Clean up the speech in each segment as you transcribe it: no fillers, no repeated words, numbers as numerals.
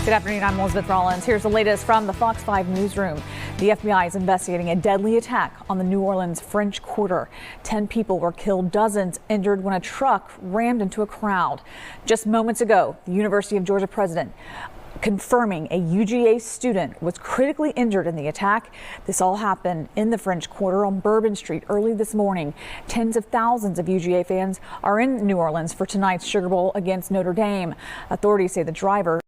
Good afternoon, I'm Elizabeth Rollins. Here's the latest from the Fox 5 newsroom. The FBI is investigating a deadly attack on the New Orleans French Quarter. 10 people were killed, dozens injured when a truck rammed into a crowd. Just moments ago, the University of Georgia president confirming a UGA student was critically injured in the attack. This all happened in the French Quarter on Bourbon Street early this morning. Tens of thousands of UGA fans are in New Orleans for tonight's Sugar Bowl against Notre Dame. Authorities say the driver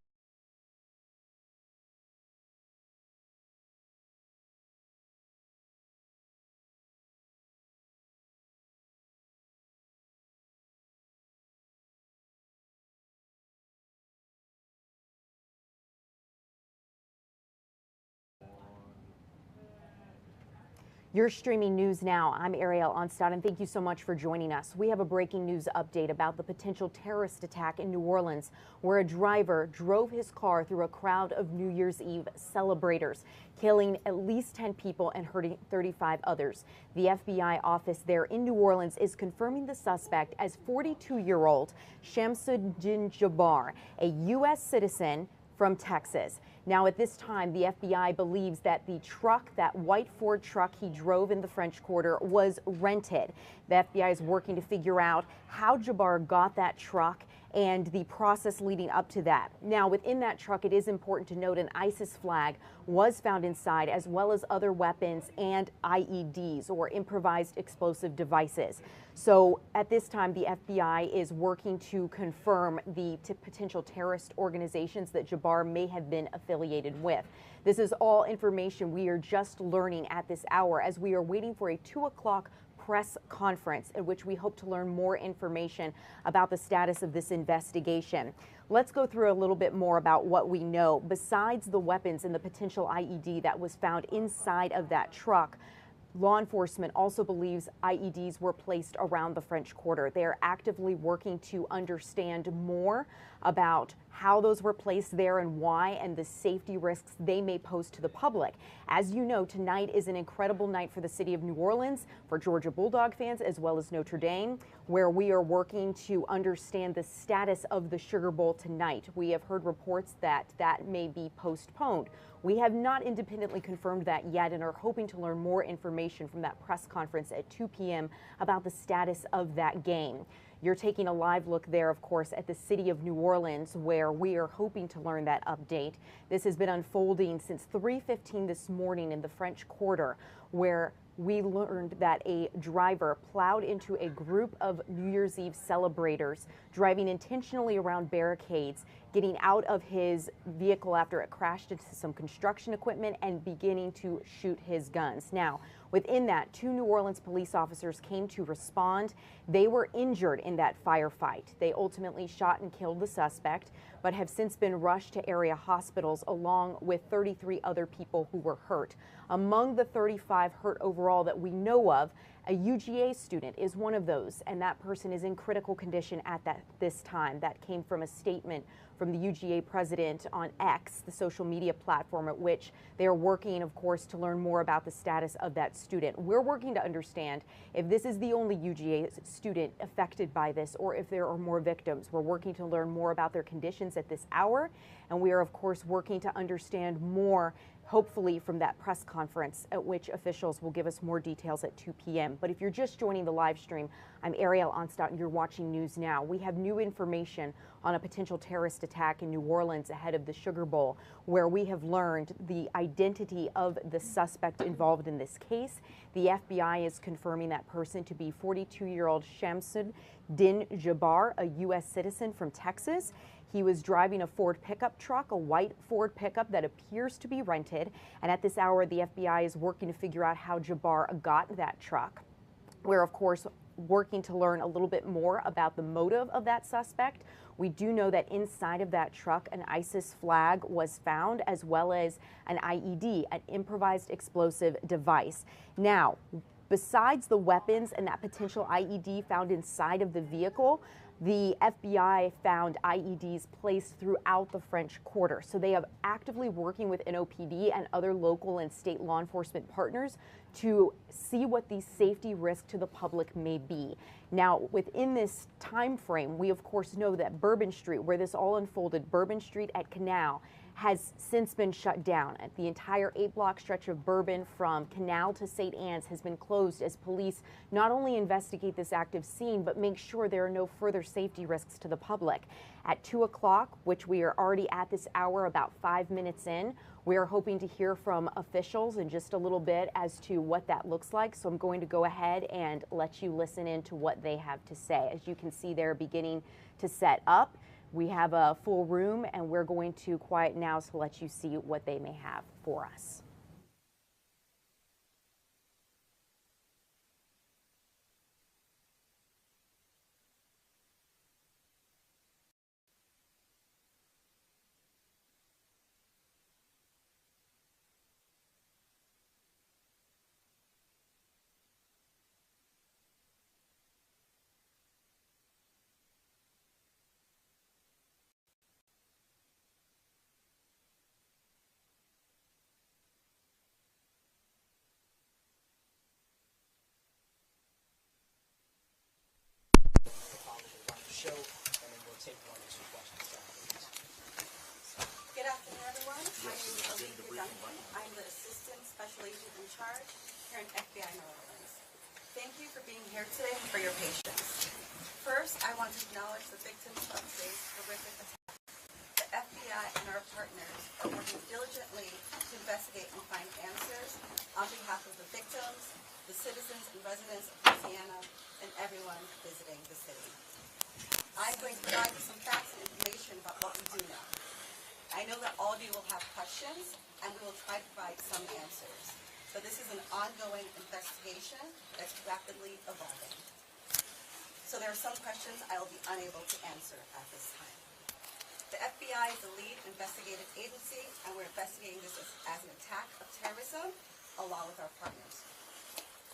You're streaming news now. I'm Ariel Onstad, and thank you so much for joining us. We have a breaking news update about the potential terrorist attack in New Orleans, where a driver drove his car through a crowd of New Year's Eve celebrators, killing at least 10 people and hurting 35 others. The FBI office there in New Orleans is confirming the suspect as 42-year-old Shamsuddin Jabbar, a U.S. citizen from Texas. Now, at this time, the FBI believes that the truck, that white Ford truck he drove in the French Quarter, was rented. The FBI is working to figure out how Jabbar got that truck and the process leading up to that. Now, within that truck, it is important to note an ISIS flag was found inside, as well as other weapons and IEDs, or improvised explosive devices. So at this time, the FBI is working to confirm the potential terrorist organizations that Jabbar may have been affiliated with. This is all information we are just learning at this hour, as we are waiting for a 2 o'clock press conference in which we hope to learn more information about the status of this investigation. Let's go through a little bit more about what we know. Besides the weapons and the potential IED that was found inside of that truck, law enforcement also believes IEDs were placed around the French Quarter. They are actively working to understand more about how those were placed there and why, and the safety risks they may pose to the public. As you know, tonight is an incredible night for the city of New Orleans, for Georgia Bulldog fans, as well as Notre Dame, where we are working to understand the status of the Sugar Bowl tonight. We have heard reports that that may be postponed. We have not independently confirmed that yet and are hoping to learn more information from that press conference at 2 p.m. about the status of that game. You're taking a live look there, of course, at the city of New Orleans, where we are hoping to learn that update. This has been unfolding since 3:15 this morning in the French Quarter, where we learned that a driver plowed into a group of New Year's Eve celebrators, driving intentionally around barricades, getting out of his vehicle after it crashed into some construction equipment, and beginning to shoot his guns. Now, within that, 2 New Orleans police officers came to respond. They were injured in that firefight. They ultimately shot and killed the suspect, but have since been rushed to area hospitals along with 33 other people who were hurt. Among the 35 hurt overall that we know of, a UGA student is one of those, and that person is in critical condition at this time. That came from a statement from the UGA president on X, the social media platform, at which they are working, of course, to learn more about the status of that student. We're working to understand if this is the only UGA student affected by this, or if there are more victims. We're working to learn more about their conditions at this hour, and we are, of course, working to understand more, hopefully from that press conference, at which officials will give us more details at 2 p.m. But if you're just joining the live stream, I'm Ariel Onstad and you're watching News Now. We have new information on a potential terrorist attack in New Orleans ahead of the Sugar Bowl, where we have learned the identity of the suspect involved in this case. The FBI is confirming that person to be 42-year-old Shamsuddin Jabbar, a U.S. citizen from Texas. He was driving a Ford pickup truck, a white Ford pickup that appears to be rented. And at this hour, the FBI is working to figure out how Jabbar got that truck. We're, of course, working to learn a little bit more about the motive of that suspect. We do know that inside of that truck, an ISIS flag was found, as well as an IED, an improvised explosive device. Now, besides the weapons and that potential IED found inside of the vehicle, the FBI found IEDs placed throughout the French Quarter. So they are actively working with NOPD and other local and state law enforcement partners to see what the safety risk to the public may be. Now, within this time frame, we of course know that Bourbon Street, where this all unfolded, Bourbon Street at Canal, has since been shut down. The entire 8-block stretch of Bourbon from Canal to St. Anne's has been closed as police not only investigate this active scene, but make sure there are no further safety risks to the public. At 2 o'clock, which we are already at this hour, about 5 minutes in, we are hoping to hear from officials in just a little bit as to what that looks like. So I'm going to go ahead and let you listen in to what they have to say. As you can see, they're beginning to set up. We have a full room, and we're going to quiet now to let you see what they may have for us. Show, and then we'll take 1 or 2 questions down, please. Good afternoon, everyone. My name is Olivia Duncan. I'm the Assistant Special Agent in charge here in FBI New Orleans. Thank you for being here today and for your patience. First, I want to acknowledge the victims of today's horrific attack. The FBI and our partners are working diligently to investigate and find answers on behalf of the victims, the citizens and residents of Louisiana, and everyone visiting the city. I'm going to provide you some facts and information about what we do know. I know that all of you will have questions, and we will try to provide some answers. But this is an ongoing investigation that's rapidly evolving. So there are some questions I will be unable to answer at this time. The FBI is the lead investigative agency, and we're investigating this as an attack of terrorism, along with our partners.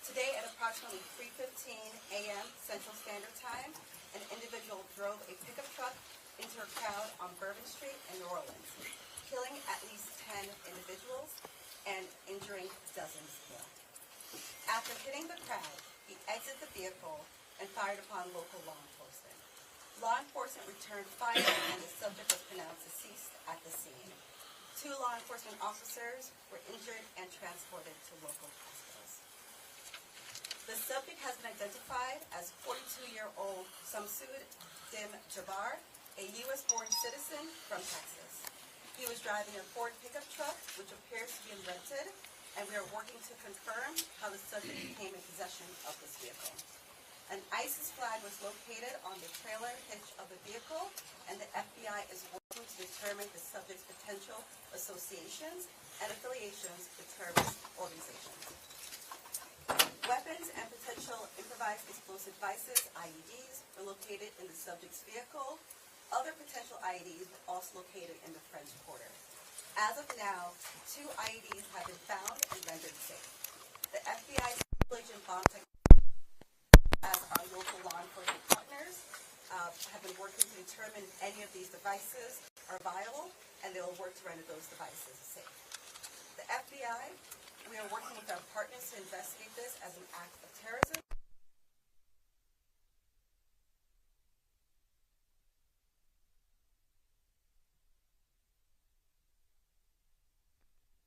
Today at approximately 3:15 a.m. Central Standard Time, an individual drove a pickup truck into a crowd on Bourbon Street in New Orleans, killing at least 10 individuals and injuring dozens more. After hitting the crowd, he exited the vehicle and fired upon local law enforcement. Law enforcement returned fire, and the subject was pronounced deceased at the scene. 2 law enforcement officers were injured and transported to local hospitals. The subject has been identified as 42-year-old Samsud Dim Jabbar, a U.S.-born citizen from Texas. He was driving a Ford pickup truck, which appears to be rented, and we are working to confirm how the subject came in possession of this vehicle. An ISIS flag was located on the trailer hitch of the vehicle, and the FBI is working to determine the subject's potential associations and affiliations with terrorist organizations. Weapons and potential improvised explosive devices, IEDs, were located in the subject's vehicle. Other potential IEDs were also located in the French Quarter. As of now, 2 IEDs have been found and rendered safe. The FBI's Agent Bomb Technology, as our local law enforcement partners, have been working to determine if any of these devices are viable, and they will work to render those devices safe. The FBI, we are working with our partners to investigate this as an act of terrorism.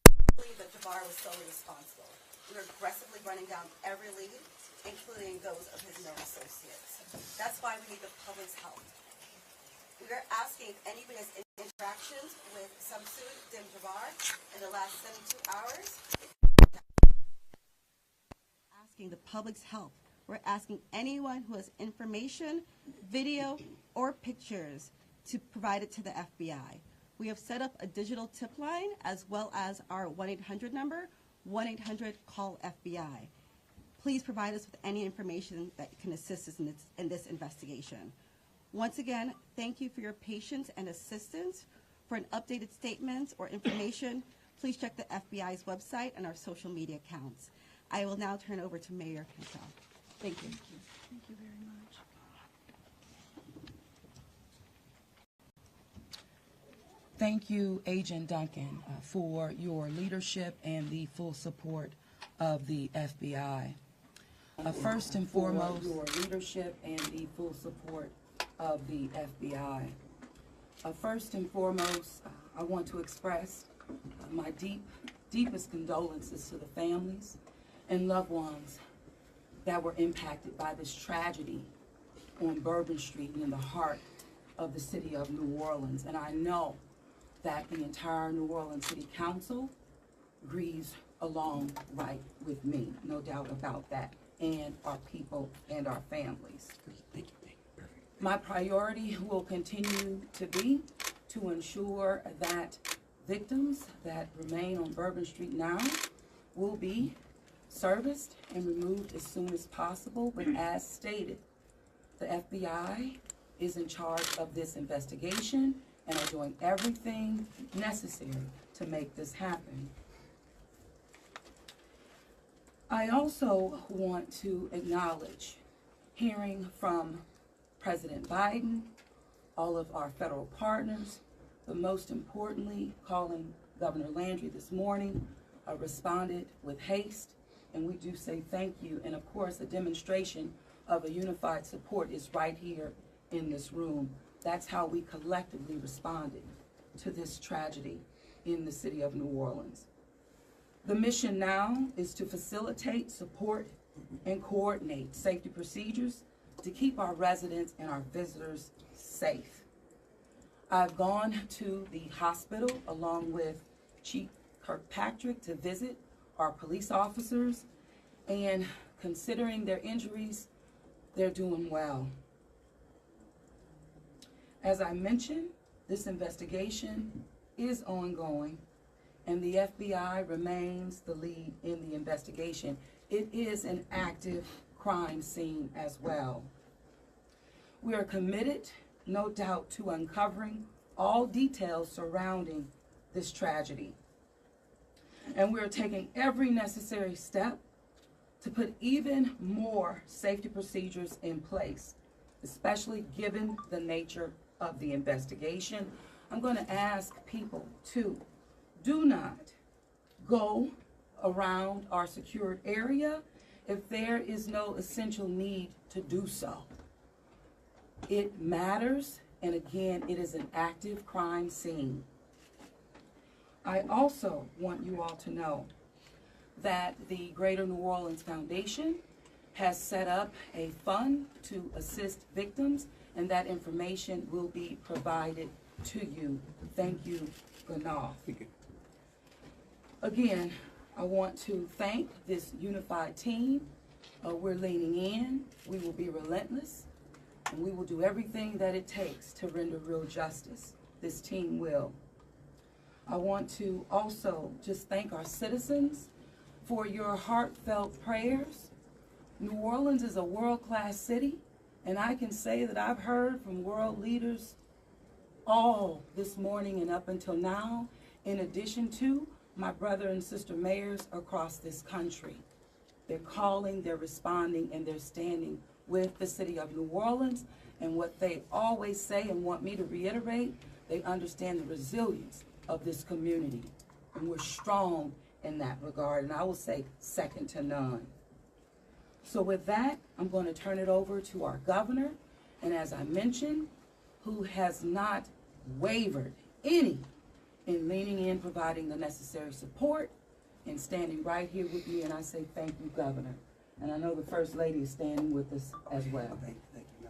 I believe that Jabbar was solely responsible. We are aggressively running down every lead, including those of his known associates. That's why we need the public's help. We are asking if anybody has any interactions with Samsud Dim Jabbar in the last 72 hours. Asking the public's help. We're asking anyone who has information, video, or pictures to provide it to the FBI. We have set up a digital tip line as well as our 1-800 number, 1-800-CALL-FBI. Please provide us with any information that can assist us in this investigation. Once again, thank you for your patience and assistance. For an updated statements or information, please check the FBI's website and our social media accounts. I will now turn over to Mayor Cantal. Thank you. Thank you very much. Thank you, Agent Duncan, for your leadership and the full support of the FBI. First and foremost, your leadership and the full support of the FBI. First and foremost, I want to express my deepest condolences to the families and loved ones that were impacted by this tragedy on Bourbon Street and in the heart of the city of New Orleans. And I know that the entire New Orleans City Council grieves along right with me, no doubt about that, and our people and our families. Thank you. Perfect. My priority will continue to be to ensure that victims that remain on Bourbon Street now will be serviced and removed as soon as possible. But as stated, the FBI is in charge of this investigation and are doing everything necessary to make this happen. I also want to acknowledge hearing from President Biden, all of our federal partners, but most importantly, calling Governor Landry this morning, responded with haste, and we do say thank you. And of course, a demonstration of a unified support is right here in this room. That's how we collectively responded to this tragedy in the city of New Orleans. The mission now is to facilitate, support, and coordinate safety procedures to keep our residents and our visitors safe. I've gone to the hospital along with Chief Kirkpatrick to visit our police officers, and considering their injuries, they're doing well. As I mentioned, this investigation is ongoing, and the FBI remains the lead in the investigation. It is an active crime scene as well. We are committed, no doubt, to uncovering all details surrounding this tragedy. And we are taking every necessary step to put even more safety procedures in place, especially given the nature of the investigation. I'm going to ask people to do not go around our secured area if there is no essential need to do so. It matters, and again, it is an active crime scene. I also want you all to know that the Greater New Orleans Foundation has set up a fund to assist victims, and that information will be provided to you. Thank you, Ganath. Thank you. Again, I want to thank this unified team. We're leaning in. We will be relentless, and we will do everything that it takes to render real justice. This team will. I want to also just thank our citizens for your heartfelt prayers. New Orleans is a world-class city, and I can say that I've heard from world leaders all this morning and up until now, in addition to my brother and sister mayors across this country. They're calling, they're responding, and they're standing with the city of New Orleans. And what they always say and want me to reiterate, they understand the resilience of this community. And we're strong in that regard, and I will say second to none. So with that, I'm going to turn it over to our governor, and as I mentioned, who has not wavered any in leaning in, providing the necessary support, and standing right here with me, and I say thank you, Governor. And I know the First Lady is standing with us as well. Thank you,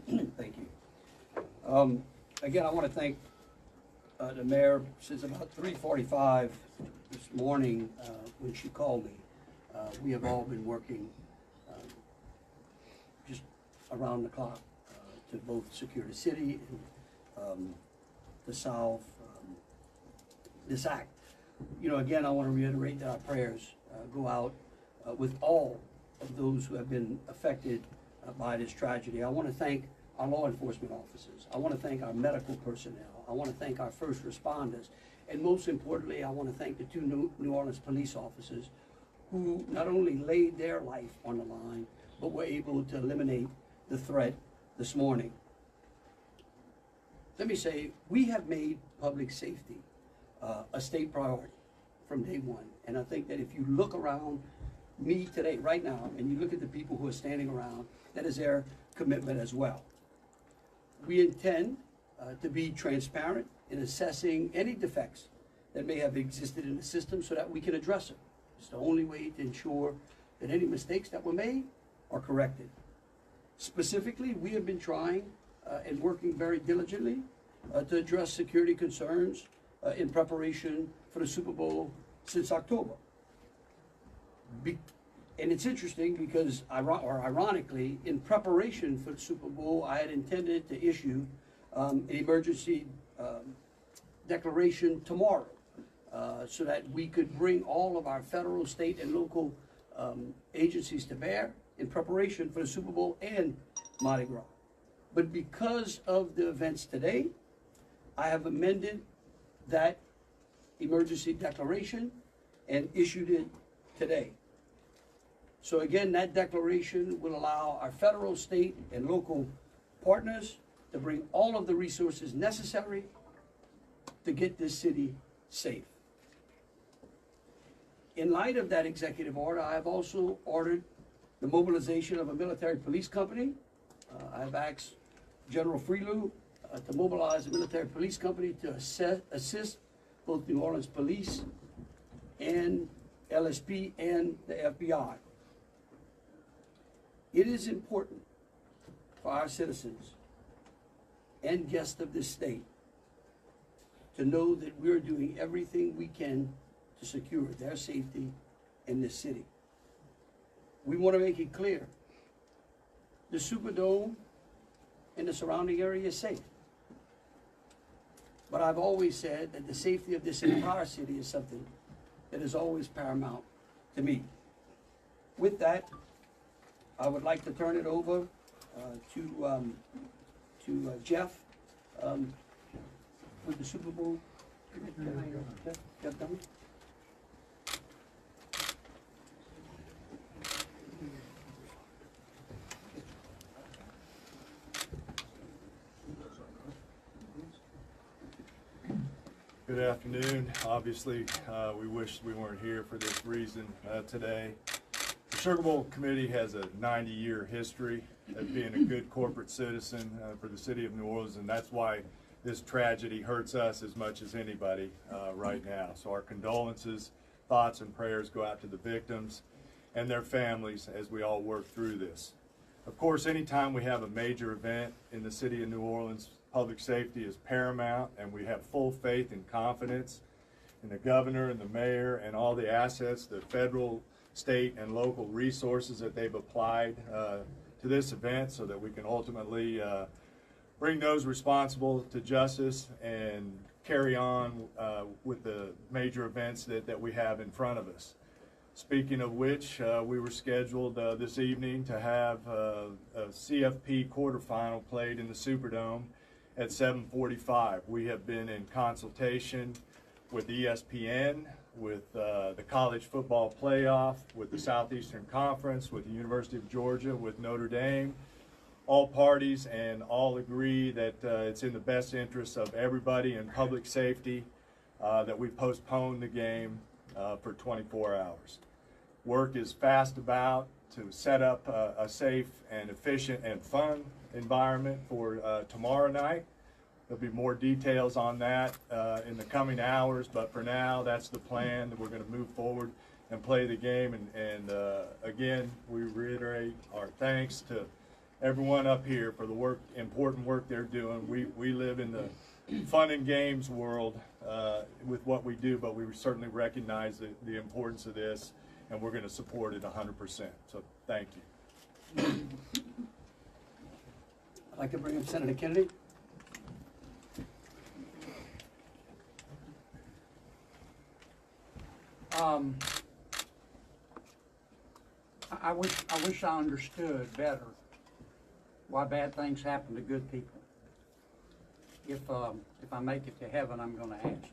Madam Mayor. Thank you. Again, I want to thank the mayor. Since about 3:45 this morning, when she called me, we have all been working just around the clock to both secure the city and the South. This act, again, I want to reiterate that our prayers go out with all of those who have been affected by this tragedy. I want to thank our law enforcement officers. I want to thank our medical personnel. I want to thank our first responders. And most importantly, I want to thank the two New Orleans police officers who not only laid their life on the line, but were able to eliminate the threat this morning. Let me say, we have made public safety a state priority from day one. And I think that if you look around me today, right now, and you look at the people who are standing around, that is their commitment as well. We intend to be transparent in assessing any defects that may have existed in the system so that we can address it. It's the only way to ensure that any mistakes that were made are corrected. Specifically, we have been trying and working very diligently to address security concerns in preparation for the Super Bowl since October. And it's interesting because, ironically, in preparation for the Super Bowl, I had intended to issue an emergency declaration tomorrow so that we could bring all of our federal, state, and local agencies to bear in preparation for the Super Bowl and Mardi Gras. But because of the events today, I have amended that emergency declaration and issued it today. So again, that declaration will allow our federal, state, and local partners to bring all of the resources necessary to get this city safe. In light of that executive order, I have also ordered the mobilization of a military police company. I have asked General Freelou to mobilize a military police company to assist both New Orleans Police and LSP and the FBI. It is important for our citizens and guests of this state to know that we're doing everything we can to secure their safety in this city. We want to make it clear, the Superdome and the surrounding area is safe. But I've always said that the safety of this entire city is something that is always paramount to me. With that, I would like to turn it over to Jeff with the Super Bowl. Jeff Dunn. Good afternoon. Obviously, we wish we weren't here for this reason today. The Sugar Bowl Committee has a 90-year history of being a good corporate citizen for the city of New Orleans, and that's why this tragedy hurts us as much as anybody right now. So our condolences, thoughts, and prayers go out to the victims and their families as we all work through this. Of course, anytime we have a major event in the city of New Orleans, public safety is paramount, and we have full faith and confidence in the governor and the mayor and all the assets, the federal, state, and local resources that they've applied to this event so that we can ultimately bring those responsible to justice and carry on with the major events that we have in front of us. Speaking of which, we were scheduled this evening to have a CFP quarterfinal played in the Superdome at 7:45. We have been in consultation with ESPN, with the College Football Playoff, with the Southeastern Conference, with the University of Georgia, with Notre Dame, all parties, and all agree that it's in the best interest of everybody and public safety that we postpone the game for 24 hours. Work is fast about to set up a safe and efficient and fun environment for tomorrow night. There'll be more details on that in the coming hours, but for now, that's the plan. We're going to move forward and play the game. And again, we reiterate our thanks to everyone up here for the important work they're doing. We live in the fun and games world with what we do, but we certainly recognize the importance of this, and we're going to support it 100%. So thank you. I'd like to bring up Senator Kennedy. I wish I understood better why bad things happen to good people. If I make it to heaven, I'm going to ask.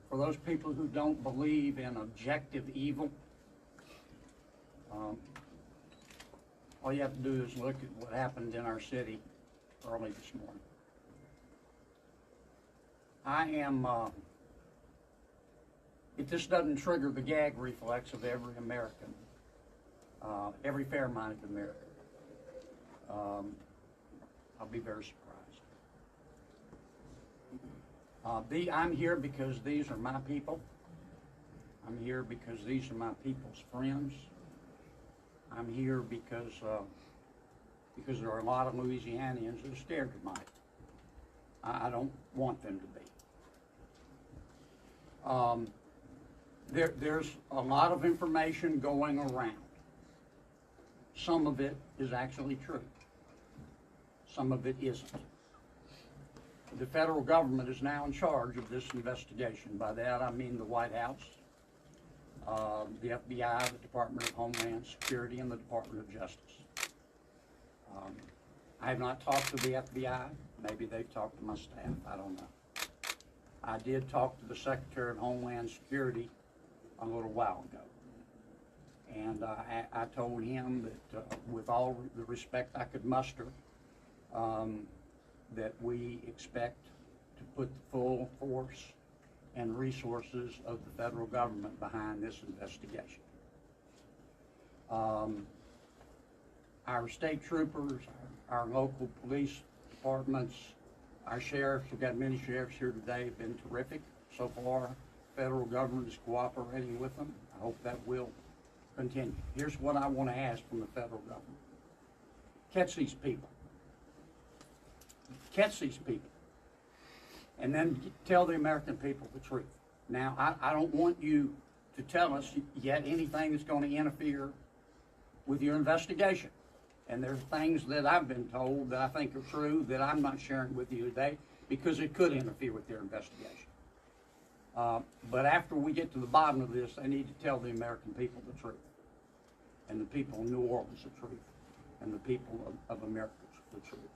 For those people who don't believe in objective evil, all you have to do is look at what happened in our city early this morning. If this doesn't trigger the gag reflex of every American, every fair-minded American, I'll be very surprised. I'm here because these are my people. I'm here because these are my people's friends. I'm here because there are a lot of Louisianians that are scared tonight. I don't want them to be. There's a lot of information going around. Some of it is actually true. Some of it isn't. The federal government is now in charge of this investigation. By that I mean the White House, the FBI, the Department of Homeland Security, and the Department of Justice. I have not talked to the FBI. Maybe they've talked to my staff. I don't know. I did talk to the Secretary of Homeland Security a little while ago. And I told him that with all the respect I could muster, that we expect to put the full force and resources of the federal government behind this investigation. Our state troopers, our local police departments, our sheriffs, we've got many sheriffs here today, have been terrific so far. Federal government is cooperating with them. I hope that will continue. Here's what I want to ask from the federal government. Catch these people. Catch these people. And then tell the American people the truth. Now, I don't want you to tell us yet anything that's going to interfere with your investigation. And there's things that I've been told that I think are true that I'm not sharing with you today because it could interfere with their investigation. But after we get to the bottom of this, they need to tell the American people the truth. And the people of New Orleans the truth. And the people of America the truth.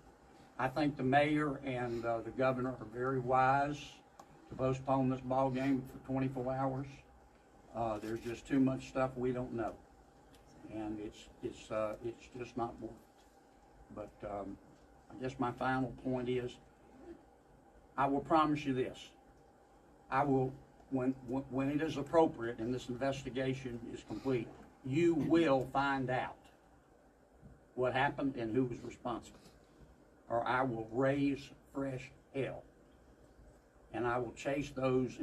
I think the mayor and the governor are very wise to postpone this ball game for 24 hours. There's just too much stuff we don't know. And it's just not worth it. But I guess my final point is, I will promise you this. I will, when it is appropriate and this investigation is complete, you will find out what happened and who was responsible. Or I will raise fresh hell. And I will chase those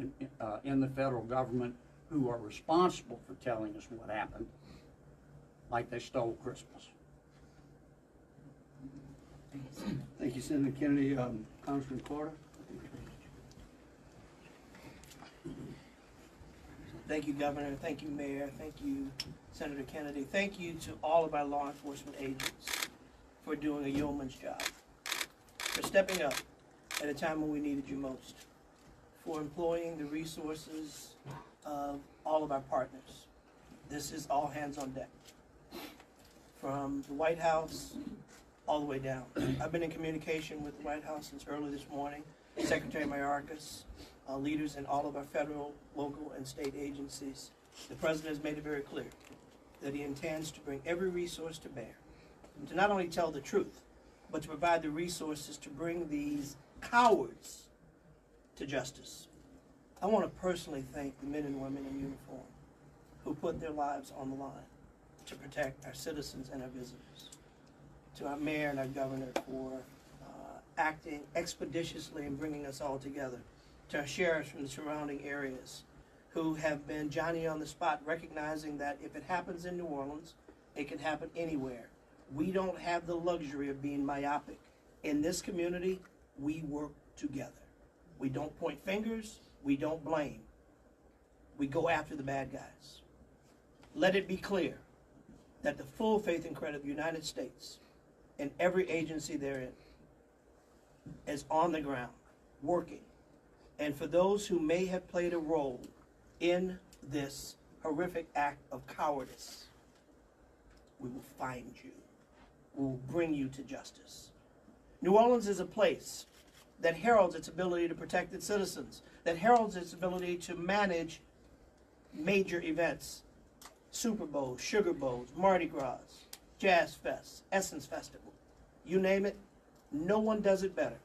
in the federal government who are responsible for telling us what happened, like they stole Christmas. Thank you, Senator Kennedy. Congressman Carter. Thank you, Governor. Thank you, Mayor. Thank you, Senator Kennedy. Thank you to all of our law enforcement agents for doing a yeoman's job, for stepping up at a time when we needed you most, for employing the resources of all of our partners. This is all hands on deck, from the White House all the way down. I've been in communication with the White House since early this morning. Secretary Mayorkas, leaders in all of our federal, local, and state agencies. The President has made it very clear that he intends to bring every resource to bear, to not only tell the truth, but to provide the resources to bring these cowards to justice. I want to personally thank the men and women in uniform who put their lives on the line to protect our citizens and our visitors. To our mayor and our governor for acting expeditiously and bringing us all together. To our sheriffs from the surrounding areas who have been Johnny on the spot, recognizing that if it happens in New Orleans, it can happen anywhere. We don't have the luxury of being myopic. In this community, we work together. We don't point fingers, we don't blame. We go after the bad guys. Let it be clear that the full faith and credit of the United States and every agency therein is on the ground, working. And for those who may have played a role in this horrific act of cowardice, we will find you. We will bring you to justice. New Orleans is a place that heralds its ability to protect its citizens, that heralds its ability to manage major events, Super Bowls, Sugar Bowls, Mardi Gras, Jazz Fest, Essence Festival, you name it. No one does it better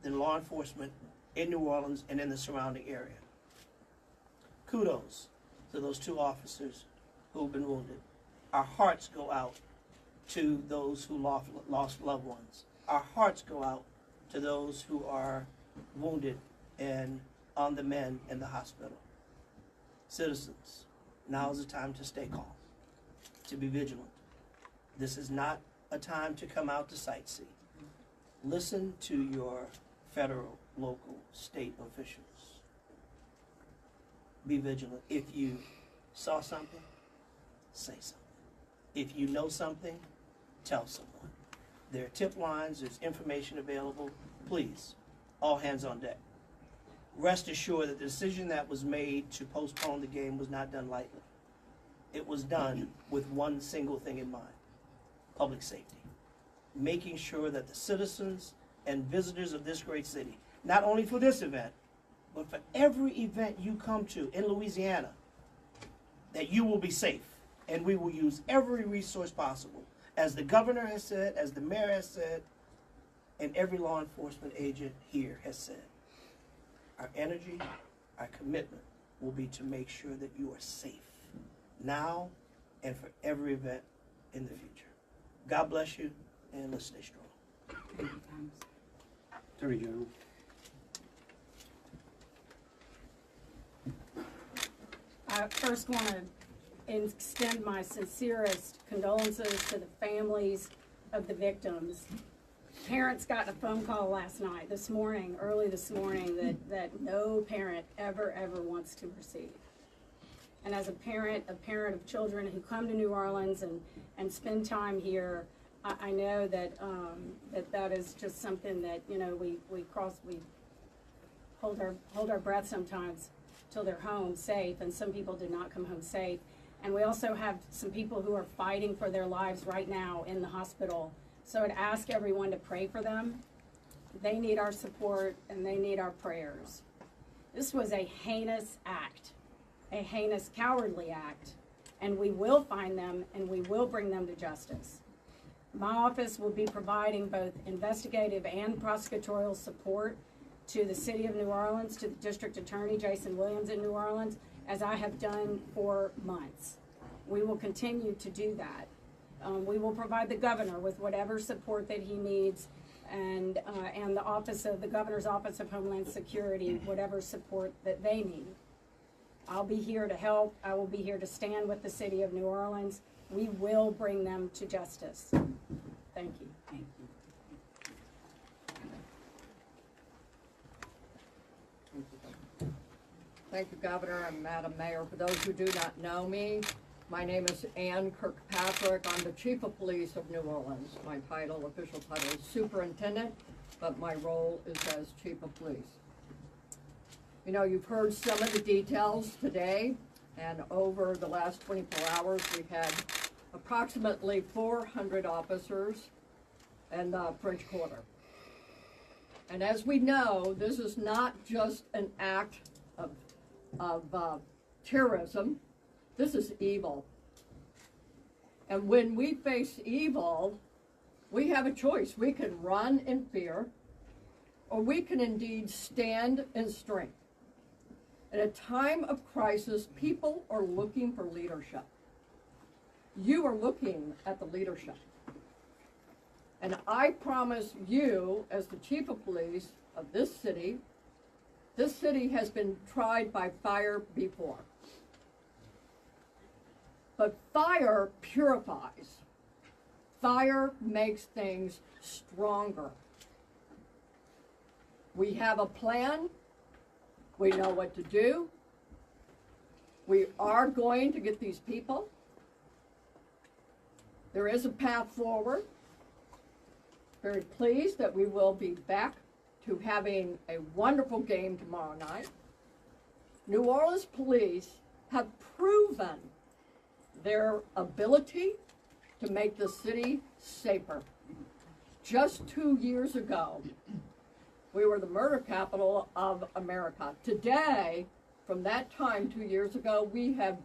than law enforcement in New Orleans and in the surrounding area. Kudos to those two officers who have been wounded. Our hearts go out to those who lost loved ones. Our hearts go out to those who are wounded and on the men in the hospital. Citizens, now is the time to stay calm, to be vigilant. This is not a time to come out to sightsee. Listen to your federal, local, state officials. Be vigilant. If you saw something, say something. If you know something, tell someone. There are tip lines, there's information available. Please, all hands on deck. Rest assured that the decision that was made to postpone the game was not done lightly. It was done with one single thing in mind: public safety. Making sure that the citizens and visitors of this great city, not only for this event, but for every event you come to in Louisiana, that you will be safe. And we will use every resource possible, as the governor has said, as the mayor has said, and every law enforcement agent here has said. Our energy, our commitment will be to make sure that you are safe now and for every event in the future. God bless you, and let's stay strong. Attorney General. I first want to extend my sincerest condolences to the families of the victims. Parents got a phone call last night, early this morning, that no parent ever wants to receive. And as a parent of children who come to New Orleans and spend time here, I know that that is just something that, you know, we hold our breath sometimes till they're home safe, and some people did not come home safe. And we also have some people who are fighting for their lives right now in the hospital. So I'd ask everyone to pray for them. They need our support and they need our prayers. This was a heinous act, a heinous, cowardly act, and we will find them and we will bring them to justice. My office will be providing both investigative and prosecutorial support to the City of New Orleans, to the District Attorney Jason Williams in New Orleans, as I have done for months. We will continue to do that. We will provide the governor with whatever support that he needs, and the Governor's Office of Homeland Security, whatever support that they need. I'll be here to help. I will be here to stand with the City of New Orleans. We will bring them to justice. Thank you. Thank you. Thank you, Governor and Madam Mayor. For those who do not know me, my name is Ann Kirkpatrick. I'm the Chief of Police of New Orleans. My official title is Superintendent, but my role is as Chief of Police. You know, you've heard some of the details today, and over the last 24 hours, we've had approximately 400 officers in the French Quarter. And as we know, this is not just an act of terrorism. This is evil. And when we face evil, we have a choice. We can run in fear, or we can indeed stand in strength. At a time of crisis, people are looking for leadership. You are looking at the leadership. And I promise you, as the Chief of Police of this city has been tried by fire before. But fire purifies. Fire makes things stronger. We have a plan. We know what to do. We are going to get these people. There is a path forward. Very pleased that we will be back to having a wonderful game tomorrow night. New Orleans police have proven their ability to make the city safer. Just 2 years ago, we were the murder capital of America. Today, from that time 2 years ago, we have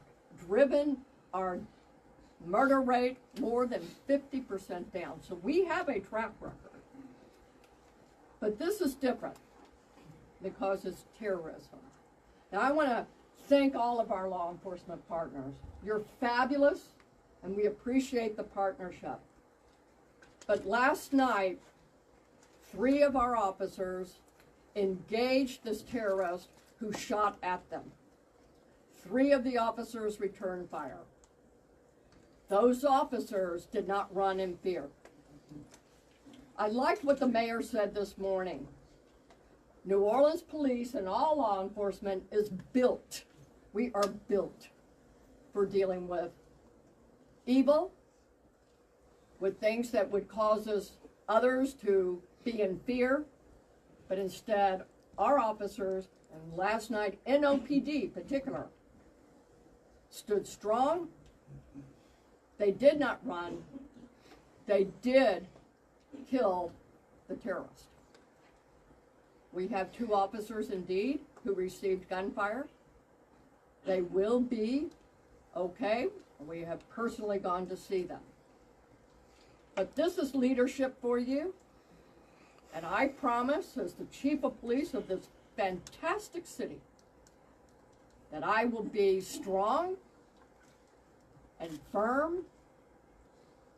driven our murder rate more than 50% down. So we have a track record. But this is different because it's terrorism. Now I want to thank all of our law enforcement partners. You're fabulous, and we appreciate the partnership. But last night, 3 of our officers engaged this terrorist who shot at them. 3 of the officers returned fire. Those officers did not run in fear. I liked what the mayor said this morning. New Orleans police and all law enforcement is built. We are built for dealing with evil, with things that would cause others to be in fear, but instead our officers, and last night NOPD in particular, stood strong. They did not run. They did kill the terrorist. We have 2 officers indeed who received gunfire. They will be okay. We have personally gone to see them. But this is leadership for you. And I promise, as the chief of police of this fantastic city, that I will be strong and firm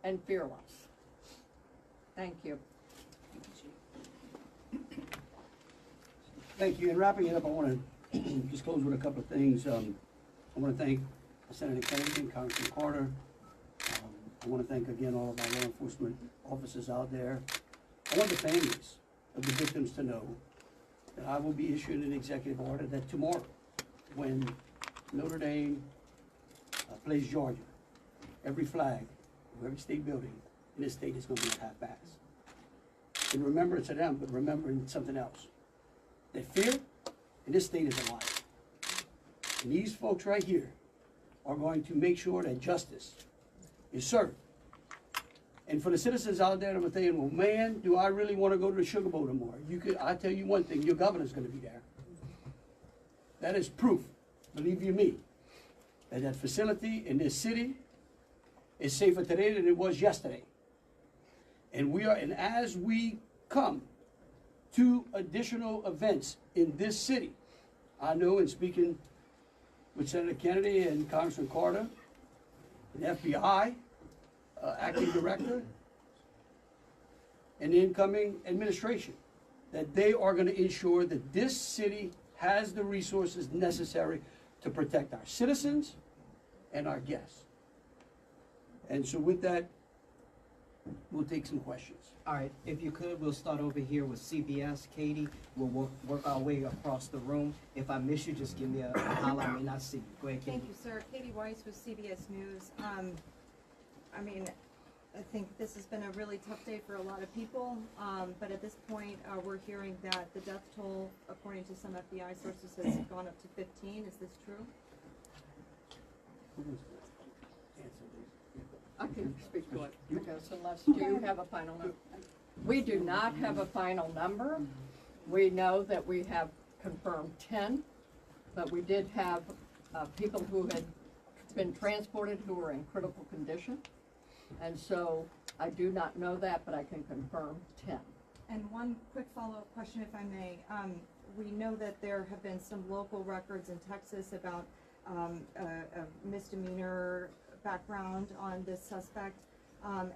and fearless. Thank you. Thank you. In wrapping it up, I want to just close with a couple of things. I want to thank Senator Kennedy and Congressman Carter. I want to thank again all of our law enforcement officers out there. I want the families of the victims to know that I will be issuing an executive order that tomorrow, when Notre Dame plays Georgia, every flag of every state building in this state is going to be at half-mast. In remembrance of them, but remembering something else. That fear in this state is alive. And these folks right here are going to make sure that justice is served. And for the citizens out there that were thinking, well, man, do I really want to go to the Sugar Bowl tomorrow? I tell you one thing, your governor's going to be there. That is proof, believe you me, that that facility in this city is safer today than it was yesterday. And as we come to additional events in this city, I know in speaking with Senator Kennedy and Congressman Carter, and FBI acting director, and the incoming administration, that they are going to ensure that this city has the resources necessary to protect our citizens and our guests. And so with that, we'll take some questions. All right, if you could, we'll start over here with CBS. Katie, we'll work our way across the room. If I miss you, just give me a holler. I may not see you. Go ahead, Katie. Thank you, sir. Katie Weiss with CBS News. I mean, I think this has been a really tough day for a lot of people, but at this point, we're hearing that the death toll, according to some FBI sources, has gone up to 15. Is this true? I can speak to it, because unless you have a final number. We do not have a final number. We know that we have confirmed 10, but we did have people who had been transported who were in critical condition. And so I do not know that, but I can confirm 10. And one quick follow-up question, if I may. We know that there have been some local records in Texas about a misdemeanor background on this suspect.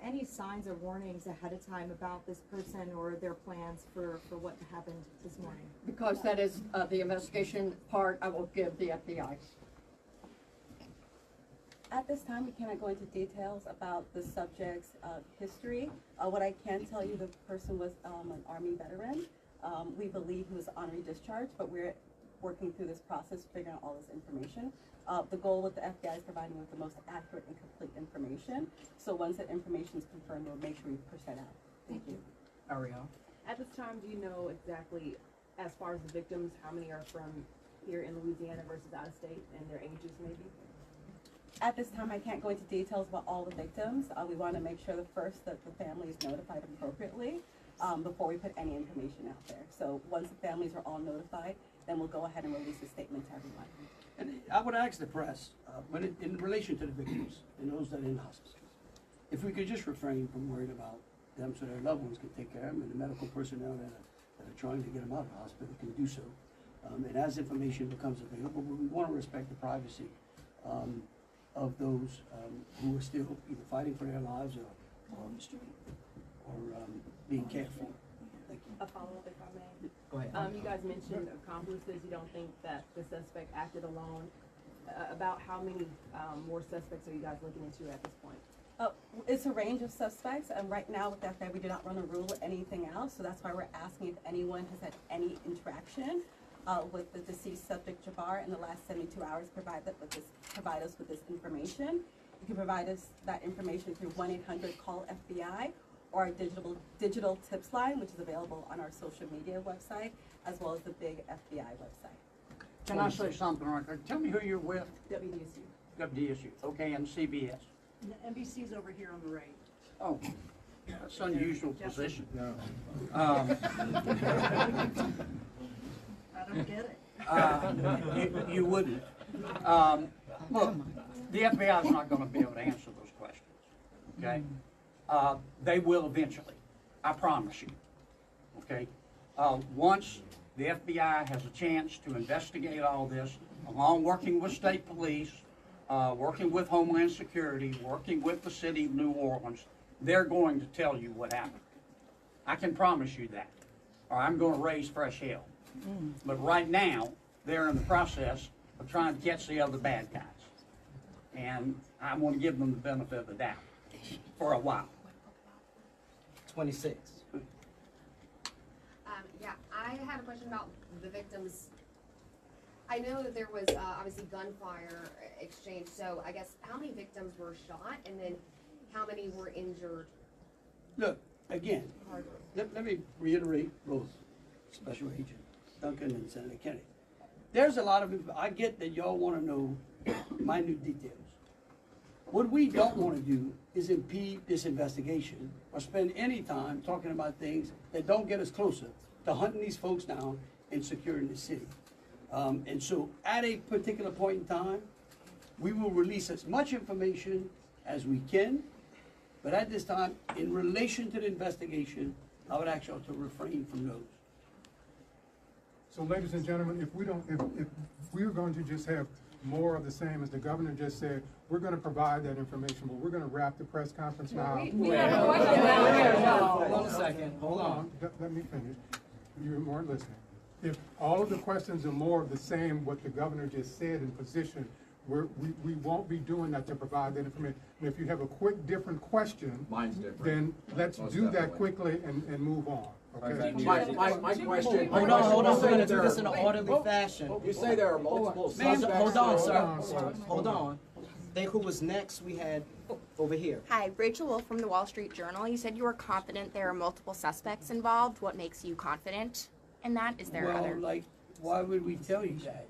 Any signs or warnings ahead of time about this person or their plans for what happened this morning? Because that is the investigation part, I will give the FBI. At this time, we cannot go into details about the subject's history. What I can tell you, the person was an Army veteran. We believe he was honorary discharge, but we're working through this process, figuring out all this information. The goal with the FBI is providing with the most accurate and complete information. So once that information is confirmed, we'll make sure we push that out. Thank you. Ariel. At this time, do you know exactly, as far as the victims, how many are from here in Louisiana versus out of state, and their ages maybe? At this time, I can't go into details about all the victims. We want to make sure that first that the family is notified appropriately before we put any information out there. So once the families are all notified, then we'll go ahead and release a statement to everyone. And I would ask the press, in relation to the victims and those that are in hospice, if we could just refrain from worrying about them so their loved ones can take care of them, and the medical personnel that are trying to get them out of the hospital can do so. And as information becomes available, we want to respect the privacy of those who are still either fighting for their lives or being cared for. Thank you. a follow-up if I may. Go ahead. You guys mentioned accomplices. You don't think that the suspect acted alone. About how many more suspects are you guys looking into at this point? It's a range of suspects, and right now with that fact, we do not run a rule or anything else, so that's why we're asking if anyone has had any interaction with the deceased subject Jabbar in the last 72 hours. Provide us with this information. You can provide us that information through 1-800-CALL-FBI or our digital tips line, which is available on our social media website, as well as the big FBI website. Can I say something right there? Tell me who you're with. WDSU. WDSU. Okay, and CBS. NBC's over here on the right. Oh, that's an unusual position. No. I don't get it. You wouldn't. Look, the FBI is not going to be able to answer those questions. Okay, they will eventually. I promise you. Okay, once the FBI has a chance to investigate all this, along working with state police, working with Homeland Security, working with the city of New Orleans, they're going to tell you what happened. I can promise you that, or I'm going to raise fresh hell. But right now, they're in the process of trying to catch the other bad guys. And I want to give them the benefit of the doubt for a while. 26. Yeah, I had a question about the victims. I know that there was obviously gunfire exchange, so I guess how many victims were shot and then how many were injured? Look, again, let me reiterate both Special Agent Duncan and Senator Kennedy. There's a lot of, I get that y'all want to know minute details. What we don't want to do is impede this investigation or spend any time talking about things that don't get us closer to hunting these folks down and securing the city. And so at a particular point in time, we will release as much information as we can, but at this time, in relation to the investigation, I would ask y'all to refrain from those. So ladies and gentlemen, if we're going to just have more of the same, as the governor just said, we're going to provide that information, but we're going to wrap the press conference now. We have a question down here. Hold on a second. Hold on. Let me finish. You weren't listening. If all of the questions are more of the same, what the governor just said in position, we won't be doing that to provide that information. And if you have a quick different question, mine's different. Then let's do that quickly and move on. Okay. My question. Hold on. We're going to do this in an orderly fashion. You say there are multiple Ma'am, suspects. hold on, sir. Hold on. Think who was next? We had over here. Hi, Rachel Wolf from the Wall Street Journal. You said you were confident there are multiple suspects involved. What makes you confident in that? Is there other? Well, like, why would we tell you that?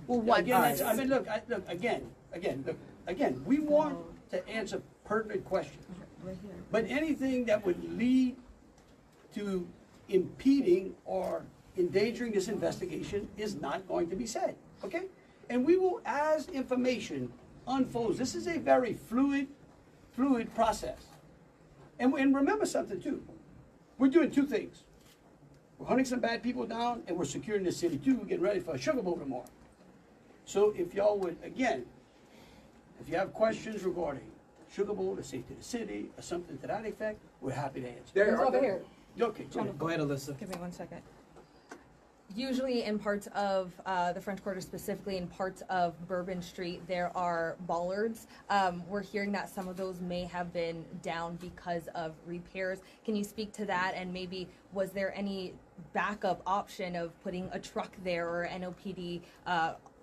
Well, what? Again, I mean, look, again, we want to answer pertinent questions. But anything that would lead to impeding or endangering this investigation is not going to be said, okay? And we will, as information unfolds, this is a very fluid process. And remember something too, we're doing two things. We're hunting some bad people down and we're securing the city too. We're getting ready for a Sugar Bowl tomorrow. So if y'all would, again, if you have questions regarding Sugar Bowl, the safety of the city, or something to that effect, we're happy to answer. Over here. Okay, go ahead, Alyssa. Give me 1 second. Usually in parts of the French Quarter, specifically in parts of Bourbon Street, there are bollards. We're hearing that some of those may have been down because of repairs. Can you speak to that? And maybe was there any backup option of putting a truck there or an NOPD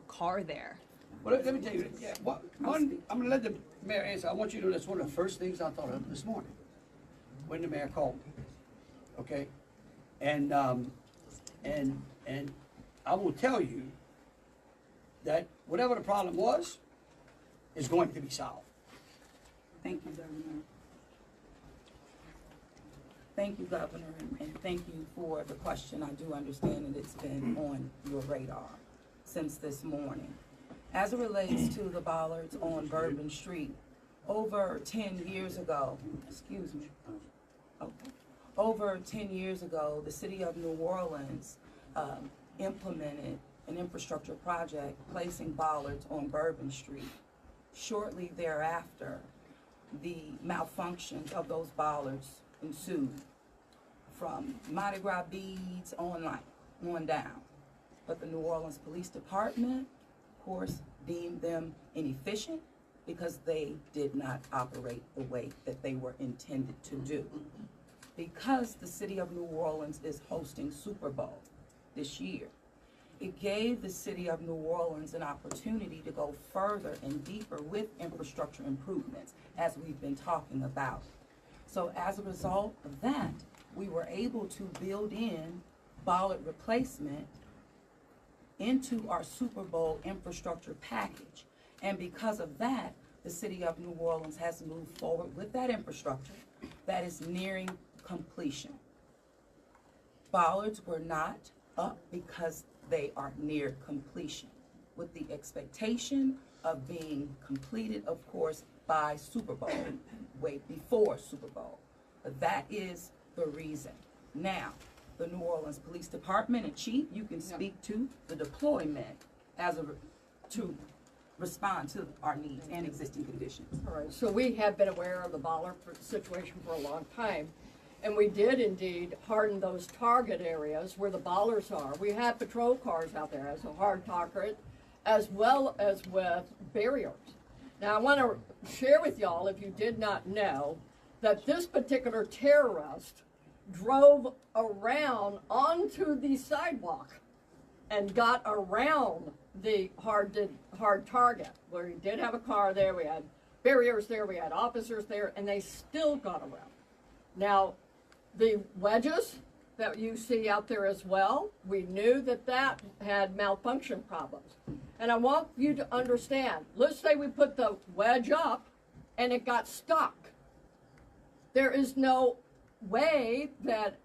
car there? Well, let me tell you, yeah, I'm going to let the mayor answer. I want you to know that's one of the first things I thought of this morning when the mayor called me. Okay? And I will tell you that whatever the problem was is going to be solved. Thank you, Governor. Thank you, Governor, and thank you for the question. I do understand that it's been on your radar since this morning. As it relates to the bollards on Bourbon Street, over 10 years ago, excuse me, okay. Over 10 years ago, the city of New Orleans implemented an infrastructure project placing bollards on Bourbon Street. Shortly thereafter, the malfunctions of those bollards ensued. from Mardi Gras beads on down. But the New Orleans Police Department, of course, deemed them inefficient because they did not operate the way that they were intended to do. Because the city of New Orleans is hosting Super Bowl this year, it gave the city of New Orleans an opportunity to go further and deeper with infrastructure improvements, as we've been talking about. So as a result of that, we were able to build in bollard replacement into our Super Bowl infrastructure package. And because of that, the city of New Orleans has moved forward with that infrastructure that is nearing completion. Bollards were not up because they are near completion, with the expectation of being completed, of course, by Super Bowl, way before Super Bowl. But that is the reason. Now, the New Orleans Police Department and Chief, you can speak to the deployment to respond to our needs and existing conditions. All right, so we have been aware of the bollard situation for a long time, and we did indeed harden those target areas where the bollards are. We have patrol cars out there as a hard target, as well as with barriers. Now, I want to share with y'all, if you did not know, that this particular terrorist drove around onto the sidewalk and got around the hard target, where he did have a car there, we had barriers there, we had officers there, and they still got around. Now, the wedges that you see out there as well, we knew that that had malfunction problems. And I want you to understand, let's say we put the wedge up and it got stuck. There is no way that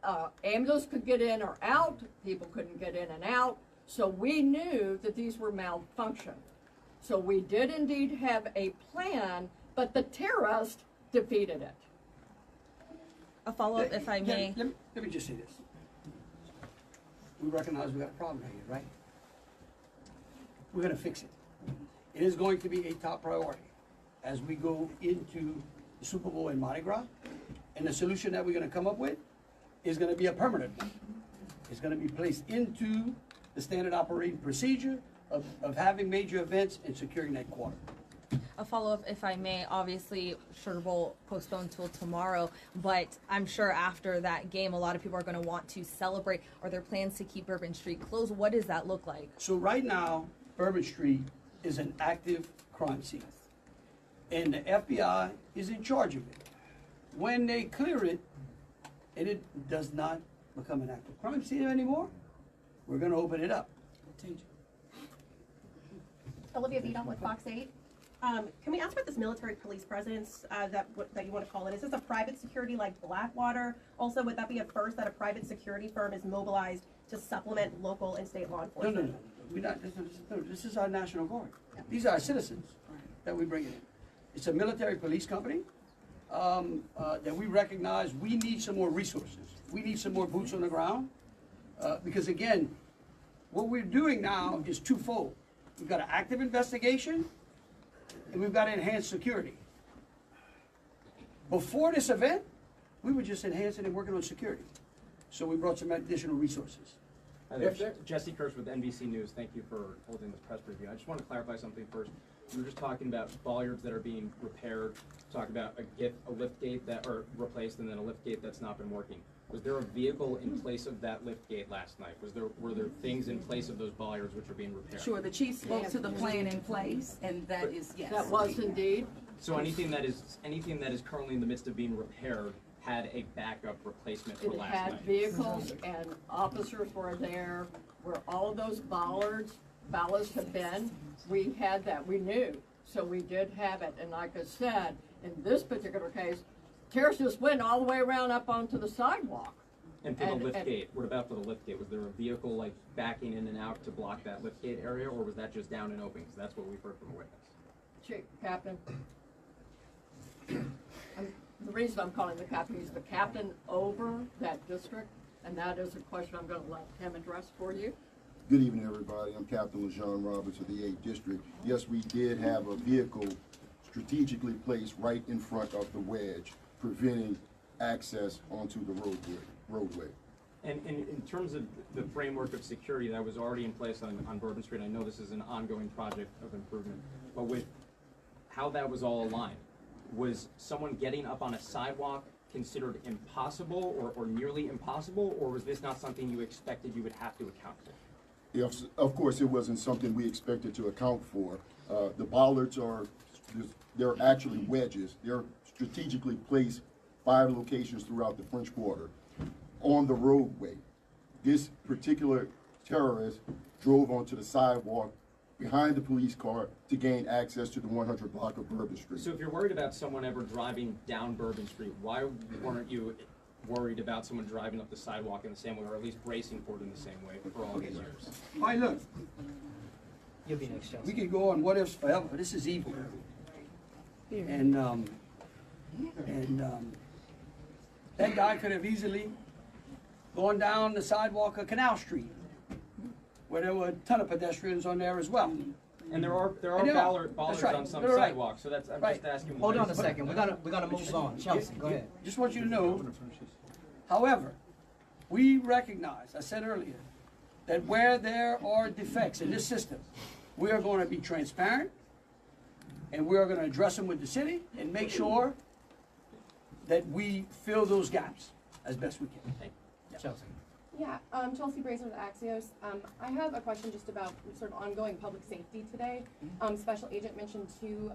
ambulance could get in or out, people couldn't get in and out, so we knew that these were malfunction. So we did indeed have a plan, but the terrorist defeated it. A follow-up, if I may. Let me just say this. We recognize we got a problem here, right? We're going to fix it. It is going to be a top priority as we go into the Super Bowl in Mardi Gras. And the solution that we're going to come up with is going to be a permanent one. It's going to be placed into the standard operating procedure of having major events and securing that quarter. A follow-up, if I may. Obviously, Sugar Bowl postponed till tomorrow, but I'm sure after that game, a lot of people are going to want to celebrate. Are there plans to keep Bourbon Street closed? What does that look like? So right now, Bourbon Street is an active crime scene, and the FBI is in charge of it. When they clear it, and it does not become an active crime scene anymore, we're going to open it up. Olivia Vidal with Fox 8. Can we ask about this military police presence that you want to call it? Is this a private security like Blackwater? Also, would that be a first that a private security firm is mobilized to supplement local and state law enforcement? No. We're not, this is our National Guard. These are our citizens that we bring in. It's a military police company that we recognize we need some more resources. We need some more boots on the ground because, again, what we're doing now is twofold. We've got an active investigation and we've got enhanced security. Before this event, we were just enhancing and working on security. So we brought some additional resources. Hi there. Jesse Kirsch with NBC News. Thank you for holding this press review. I just want to clarify something first. We were just talking about bollards that are being repaired, talk about a lift gate that are replaced and then a lift gate that's not been working. Was there a vehicle in place of that lift gate last night? Were there things in place of those bollards which are being repaired? Sure, the chief spoke to the plan in place, and that is, yes. That was indeed. So anything that is currently in the midst of being repaired had a backup replacement for last night? It had vehicles and officers were there where all of those bollards have been. We had that, we knew, so we did have it. And like I said, in this particular case, terrorists just went all the way around up onto the sidewalk. And for the lift gate, what about for the lift gate? Was there a vehicle like backing in and out to block that lift gate area, or was that just down and open? Because that's what we've heard from a witness. Chief, Captain. The reason I'm calling the captain, he's the captain over that district, and that is a question I'm going to let him address for you. Good evening, everybody. I'm Captain LaJean Roberts of the 8th District. Yes, we did have a vehicle strategically placed right in front of the wedge, preventing access onto the roadway. roadway. And in terms of the framework of security that was already in place on Bourbon Street, I know this is an ongoing project of improvement, but with how that was all aligned, was someone getting up on a sidewalk considered impossible or nearly impossible, or was this not something you expected you would have to account for? Yes, of course, it wasn't something we expected to account for. The bollards they're actually wedges. They're strategically placed 5 locations throughout the French Quarter on the roadway. This particular terrorist drove onto the sidewalk behind the police car to gain access to the 100 block of Bourbon Street. So if you're worried about someone ever driving down Bourbon Street, why weren't you worried about someone driving up the sidewalk in the same way, or at least bracing for it in the same way for all these years? All right, look, You'll be next, Chelsea. we could go on what ifs forever. This is evil. And that guy could have easily gone down the sidewalk of Canal Street, where there were a ton of pedestrians on there as well. And there are And bollards right. on some They're right. sidewalks, so that's, I'm Right. just asking. Hold why on a is- second, we're gonna move on. Chelsea, go ahead. Just want you to know, however, we recognize, I said earlier, that where there are defects in this system, we are going to be transparent, and we are going to address them with the city and make sure that we fill those gaps as best we can. Thank you. Chelsea. Yeah, Chelsea Bracer with Axios. I have a question just about sort of ongoing public safety today. Special Agent mentioned 2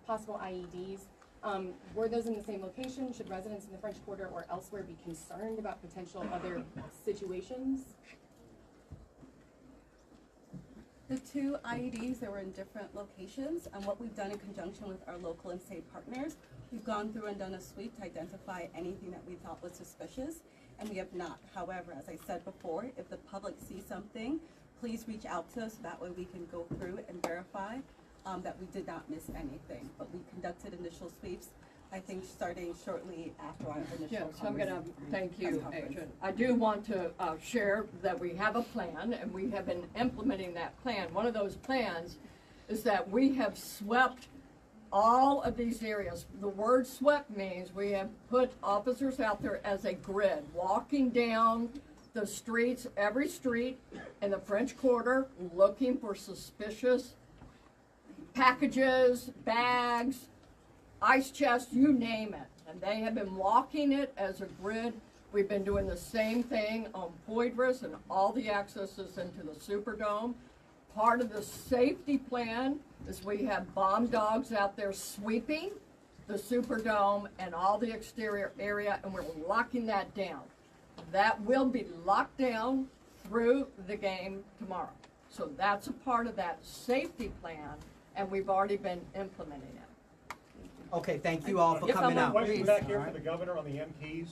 possible IEDs. Were those in the same location? Should residents in the French Quarter or elsewhere be concerned about potential other situations? The 2 IEDs, they were in different locations, and what we've done in conjunction with our local and state partners, we've gone through and done a sweep to identify anything that we thought was suspicious, and we have not. However, as I said before, if the public sees something, please reach out to us, that way we can go through and verify that we did not miss anything. But we conducted initial sweeps, I think, starting shortly after our initial Yes, I'm going to thank you, conference. Agent. I do want to share that we have a plan, and we have been implementing that plan. One of those plans is that we have swept all of these areas. The word swept means we have put officers out there as a grid, walking down the streets, every street in the French Quarter, looking for suspicious packages, bags, ice chest, you name it. And they have been walking it as a grid. We've been doing the same thing on Poydras and all the accesses into the Superdome. Part of the safety plan is we have bomb dogs out there sweeping the Superdome and all the exterior area, and we're locking that down. That will be locked down through the game tomorrow. So that's a part of that safety plan, and we've already been implementing it. Okay, thank you all for Yes, coming I'm out. Question back here for the governor on the MPs.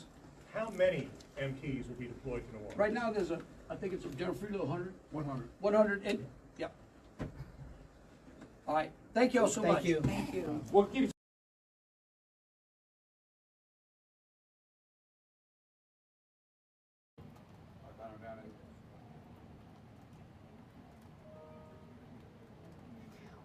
How many MPs will be deployed to New Orleans? Right now, there's I think it's a General Freelo, 100? 100. 100, and, yeah. All right, thank you all so much. Thank you. Thank you. We'll keep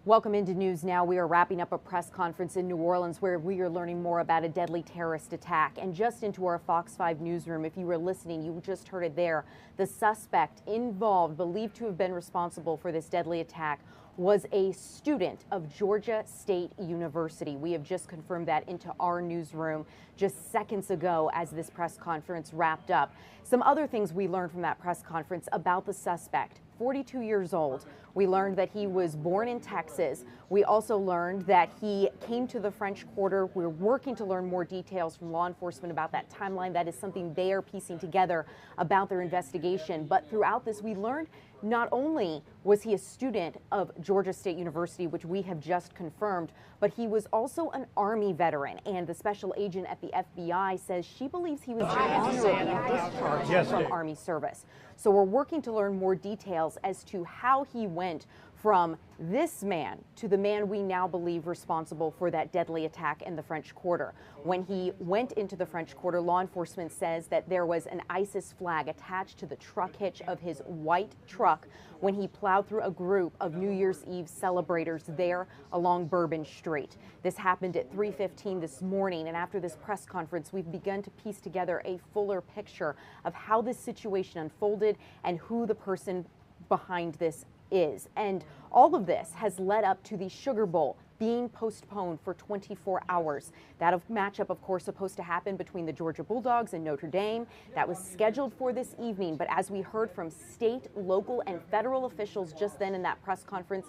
Welcome into News Now. We are wrapping up a press conference in New Orleans where we are learning more about a deadly terrorist attack. And just into our Fox 5 newsroom, if you were listening, you just heard it there. The suspect involved, believed to have been responsible for this deadly attack, was a student of Georgia State University. We have just confirmed that into our newsroom just seconds ago as this press conference wrapped up. Some other things we learned from that press conference about the suspect. 42 years old. We learned that he was born in Texas. We also learned that he came to the French Quarter. We're working to learn more details from law enforcement about that timeline. That is something they are piecing together about their investigation. But throughout this, we learned not only was he a student of Georgia State University, which we have just confirmed, but he was also an Army veteran. And the special agent at the FBI says she believes he was honorably discharged from Army service. So we're working to learn more details as to how he went from this man to the man we now believe responsible for that deadly attack in the French Quarter. When he went into the French Quarter, law enforcement says that there was an ISIS flag attached to the truck hitch of his white truck when he plowed through a group of New Year's Eve celebrators there along Bourbon Street. This happened at 3:15 this morning, and after this press conference, we've begun to piece together a fuller picture of how this situation unfolded and who the person behind this is. And all of this has led up to the Sugar Bowl being postponed for 24 hours. That matchup, of course, supposed to happen between the Georgia Bulldogs and Notre Dame. That was scheduled for this evening, but as we heard from state, local, and federal officials just then in that press conference,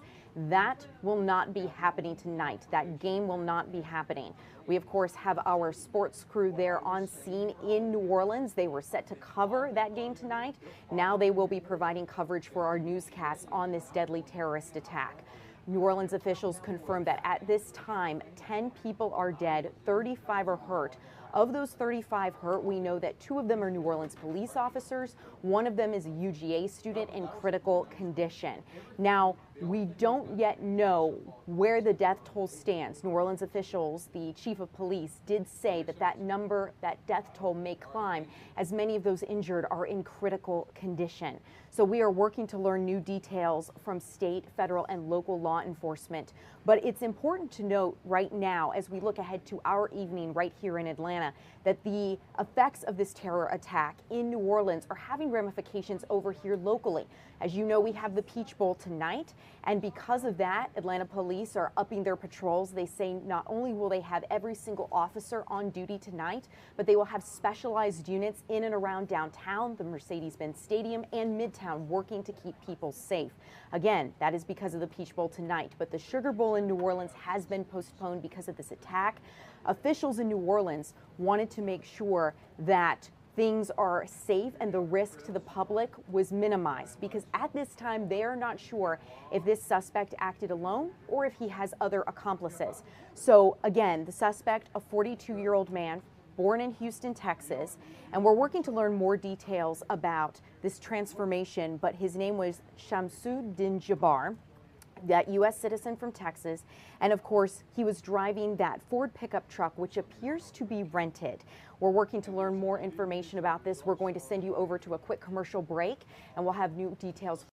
that will not be happening tonight. That game will not be happening. We, of course, have our sports crew there on scene in New Orleans. They were set to cover that game tonight. Now they will be providing coverage for our newscasts on this deadly terrorist attack. New Orleans officials confirmed that at this time, 10 people are dead, 35 are hurt. Of those 35 hurt, we know that 2 of them are New Orleans police officers. 1 of them is a UGA student in critical condition. Now, we don't yet know where the death toll stands. New Orleans officials, the chief of police, did say that that number, that death toll may climb as many of those injured are in critical condition. So we are working to learn new details from state, federal, and local law enforcement. But it's important to note right now, as we look ahead to our evening right here in Atlanta, that the effects of this terror attack in New Orleans are having ramifications over here locally. As you know, we have the Peach Bowl tonight, and because of that, Atlanta police are upping their patrols. They say not only will they have every single officer on duty tonight, but they will have specialized units in and around downtown, the Mercedes-Benz Stadium, and Midtown working to keep people safe. Again, that is because of the Peach Bowl tonight, but the Sugar Bowl in New Orleans has been postponed because of this attack. Officials in New Orleans wanted to make sure that things are safe and the risk to the public was minimized, because at this time they are not sure if this suspect acted alone or if he has other accomplices. So again, the suspect, a 42-year-old man born in Houston, Texas, and we're working to learn more details about this transformation, but his name was Shamsuddin Jabbar, that U.S. citizen from Texas, and of course he was driving that Ford pickup truck, which appears to be rented. We're working to learn more information about this. We're going to send you over to a quick commercial break, and we'll have new details